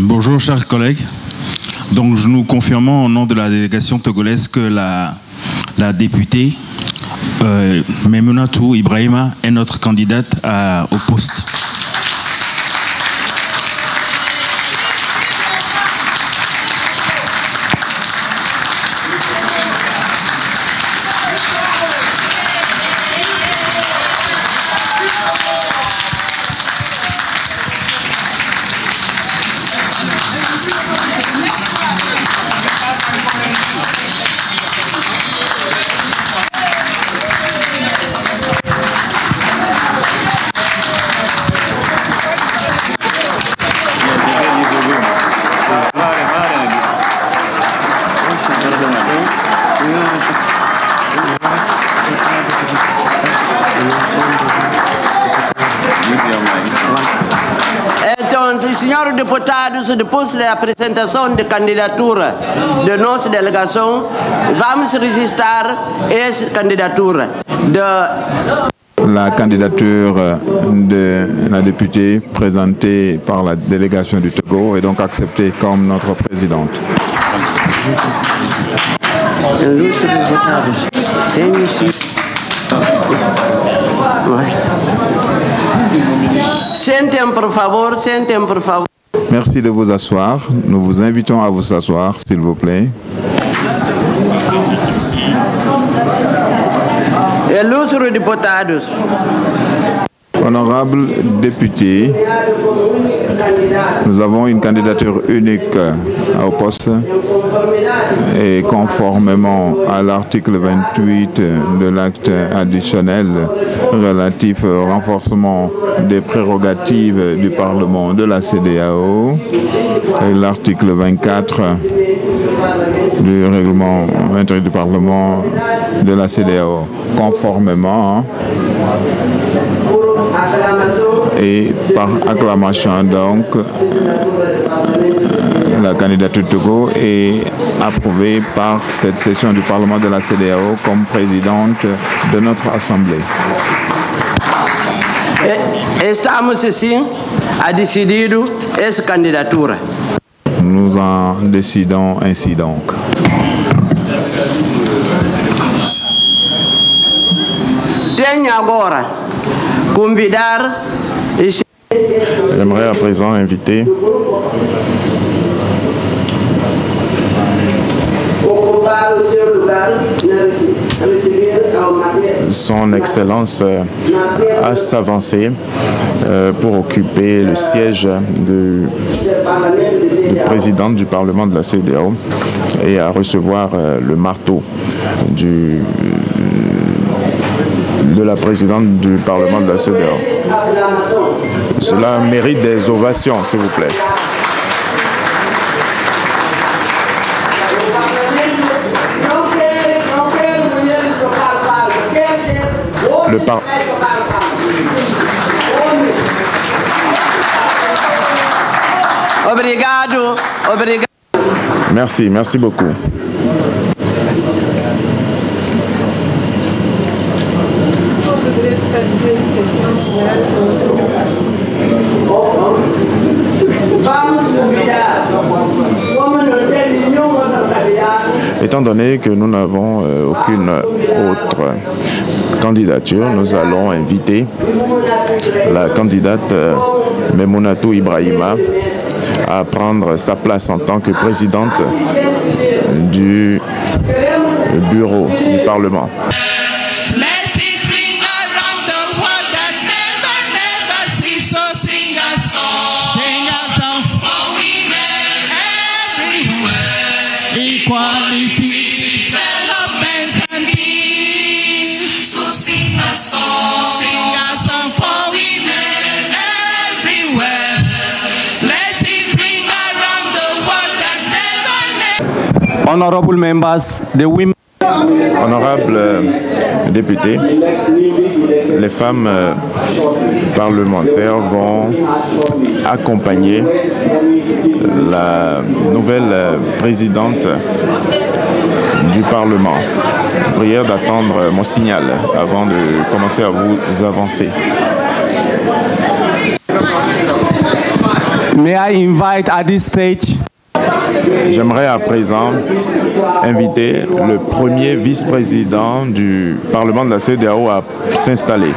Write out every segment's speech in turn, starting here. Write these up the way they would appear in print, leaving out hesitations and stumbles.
Bonjour chers collègues. Donc nous confirmons au nom de la délégation togolaise que la députée Memunatu Ibrahima est notre candidate au poste. Senhores deputados, depois da apresentação de candidatura de nossa delegação, vamos registrar essa candidatura. La candidature de la députée présentée par la délégation du Togo est donc acceptée comme notre présidente. Sentem, por favor, sentem, por favor. Merci de vous asseoir. Nous vous invitons à vous asseoir, s'il vous plaît. Illustres deputados. Honorables députés, nous avons une candidature unique au poste et conformément à l'article 28 de l'acte additionnel relatif au renforcement des prérogatives du Parlement de la CEDEAO et l'article 24 du règlement intérieur du Parlement de la CEDEAO. Conformément et par acclamation, donc, la candidature Togo est approuvée par cette session du Parlement de la CEDEAO comme présidente de notre Assemblée. Estamos assim a decidido essa candidatura. Nous en décidons ainsi donc. Tenho agora convidar. J'aimerais à présent inviter Son Excellence à s'avancer pour occuper le siège de présidente du Parlement de la CEDEAO et à recevoir le marteau de la présidente du Parlement de la CEDEAO. Cela mérite des ovations, s'il vous plaît. Obrigado, obrigado. Merci, merci beaucoup. Étant donné que nous n'avons aucune autre candidature, nous allons inviter la candidate Memunatu Ibrahima à prendre sa place en tant que présidente du bureau du Parlement. Honorable members, the women. Honorables députés, les femmes parlementaires vont accompagner la nouvelle présidente du Parlement. Prière d'attendre mon signal avant de commencer à vous avancer. May I invite at this stage? J'aimerais à présent inviter le premier vice-président du Parlement de la CEDEAO à s'installer.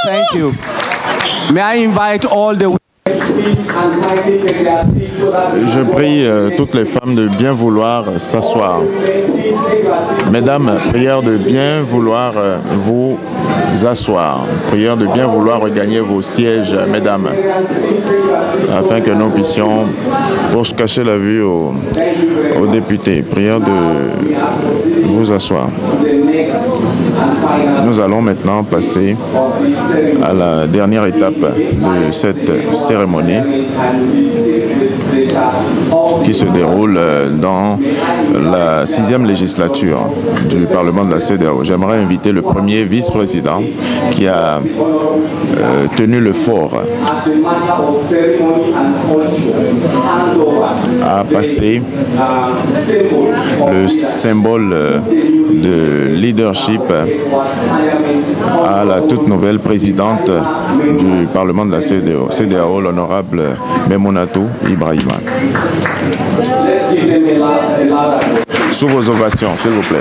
Thank you. May I invite all the Je prie toutes les femmes de bien vouloir s'asseoir. Mesdames, prière de bien vouloir vous asseoir. Prière de bien vouloir regagner vos sièges, mesdames, afin que nous puissions, pour se cacher la vue aux députés, prière de vous asseoir. Nous allons maintenant passer à la dernière étape de cette cérémonie qui se déroule dans la 6e législature du Parlement de la CEDEAO. J'aimerais inviter le premier vice-président qui a tenu le fort à passer le symbole de leadership à la toute nouvelle présidente du Parlement de la CEDEAO, l'honorable Memunatu Ibrahima. Sous vos ovations, s'il vous plaît.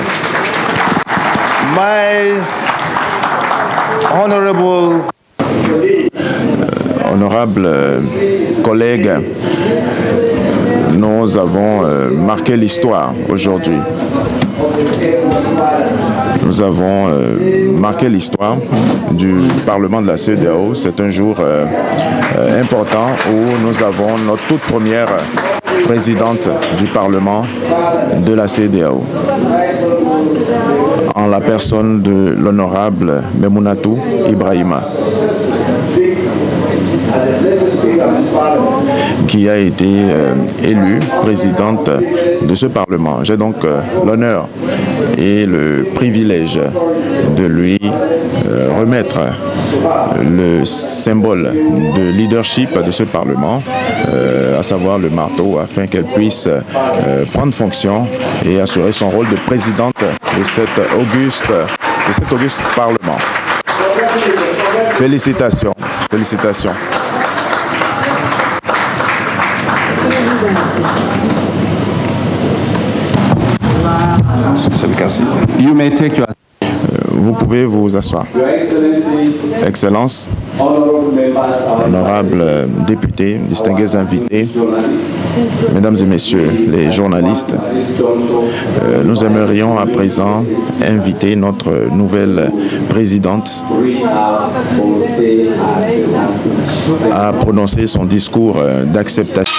My honorable collègues, nous avons marqué l'histoire aujourd'hui. Nous avons marqué l'histoire du Parlement de la CEDEAO. C'est un jour important où nous avons notre toute première présidente du Parlement de la CEDEAO, en la personne de l'honorable Memunatu Ibrahima, qui a été élue présidente de ce Parlement. J'ai donc l'honneur et le privilège de lui remettre le symbole de leadership de ce Parlement, à savoir le marteau, afin qu'elle puisse prendre fonction et assurer son rôle de présidente de cette auguste de cet auguste Parlement. Félicitations, félicitations. You may take your Vous pouvez vous asseoir. Excellences, honorables députés, distingués invités, mesdames et messieurs les journalistes, nous aimerions à présent inviter notre nouvelle présidente à prononcer son discours d'acceptation.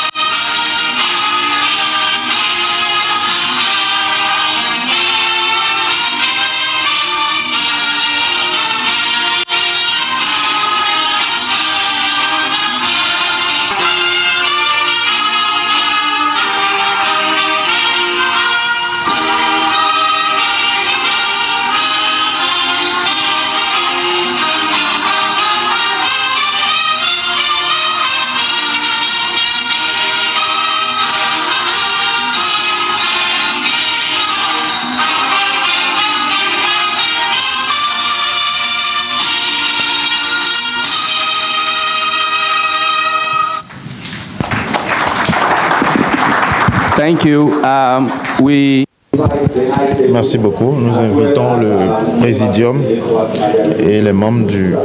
Thank you. Merci beaucoup. Nous invitons le Présidium et les membres du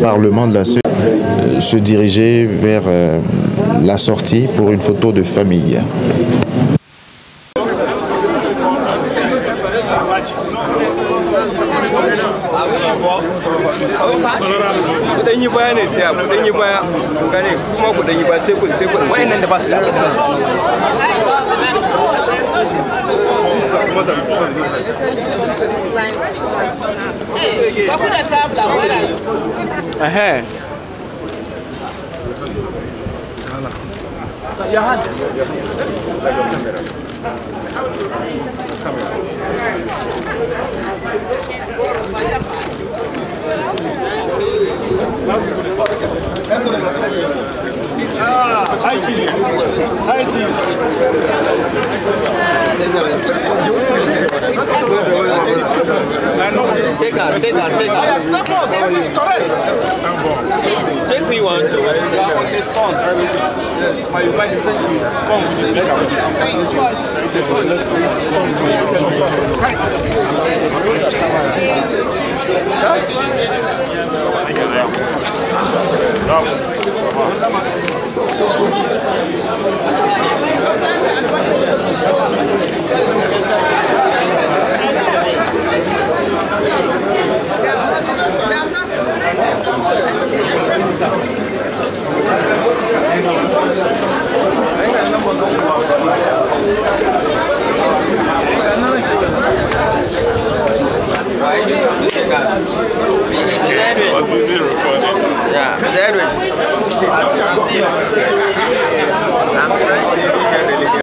Parlement de la CEDEAO se diriger vers la sortie pour une photo de famille. Yeah,